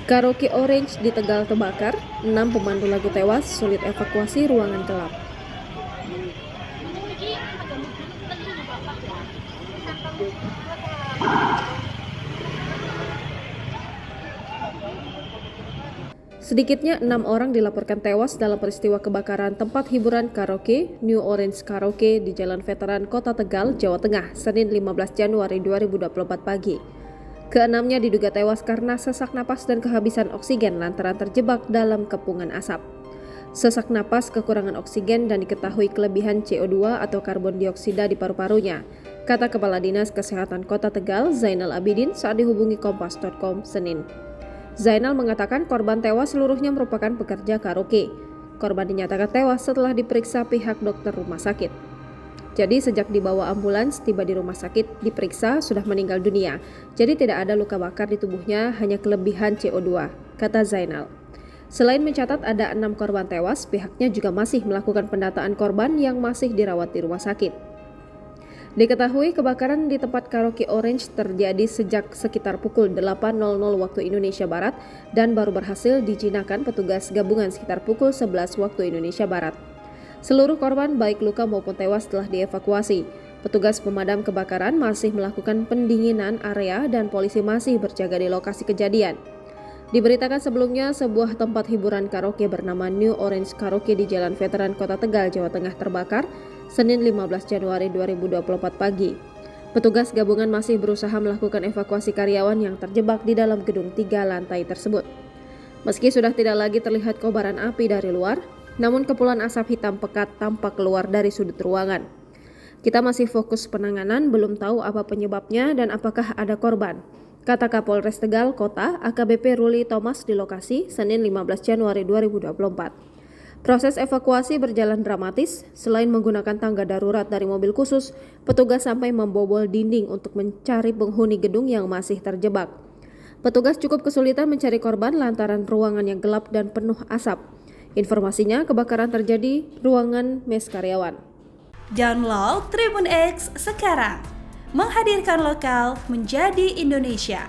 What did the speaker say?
Karaoke Orange di Tegal terbakar, 6 pemandu lagu tewas, sulit evakuasi ruangan gelap. Sedikitnya 6 orang dilaporkan tewas dalam peristiwa kebakaran tempat hiburan karaoke New Orange Karaoke di Jalan Veteran Kota Tegal, Jawa Tengah, Senin 15 Januari 2024 pagi. Keenamnya diduga tewas karena sesak napas dan kehabisan oksigen lantaran terjebak dalam kepungan asap. Sesak napas, kekurangan oksigen, dan diketahui kelebihan CO2 atau karbon dioksida di paru-parunya, kata Kepala Dinas Kesehatan Kota Tegal, Zainal Abidin, saat dihubungi Kompas.com Senin. Zainal mengatakan korban tewas seluruhnya merupakan pekerja karaoke. Korban dinyatakan tewas setelah diperiksa pihak dokter rumah sakit. Jadi sejak dibawa ambulans tiba di rumah sakit diperiksa sudah meninggal dunia. Jadi tidak ada luka bakar di tubuhnya, hanya kelebihan CO2, kata Zainal. Selain mencatat ada 6 korban tewas, pihaknya juga masih melakukan pendataan korban yang masih dirawat di rumah sakit. Diketahui kebakaran di tempat karaoke Orange terjadi sejak sekitar pukul 8.00 waktu Indonesia Barat dan baru berhasil dijinakan petugas gabungan sekitar pukul 11 waktu Indonesia Barat. Seluruh korban baik luka maupun tewas telah dievakuasi. Petugas pemadam kebakaran masih melakukan pendinginan area dan polisi masih berjaga di lokasi kejadian. Diberitakan sebelumnya, sebuah tempat hiburan karaoke bernama New Orange Karaoke di Jalan Veteran Kota Tegal, Jawa Tengah terbakar Senin 15 Januari 2024 pagi. Petugas gabungan masih berusaha melakukan evakuasi karyawan yang terjebak di dalam gedung 3 lantai tersebut. Meski sudah tidak lagi terlihat kobaran api dari luar, namun kepulan asap hitam pekat tampak keluar dari sudut ruangan. Kita masih fokus penanganan, belum tahu apa penyebabnya dan apakah ada korban, kata Kapolres Tegal Kota AKBP Ruli Thomas di lokasi Senin 15 Januari 2024. Proses evakuasi berjalan dramatis. Selain menggunakan tangga darurat dari mobil khusus, petugas sampai membobol dinding untuk mencari penghuni gedung yang masih terjebak. Petugas cukup kesulitan mencari korban lantaran ruangan yang gelap dan penuh asap. Informasinya, kebakaran terjadi ruangan mes karyawan. Download Tribun X sekarang, menghadirkan lokal menjadi Indonesia.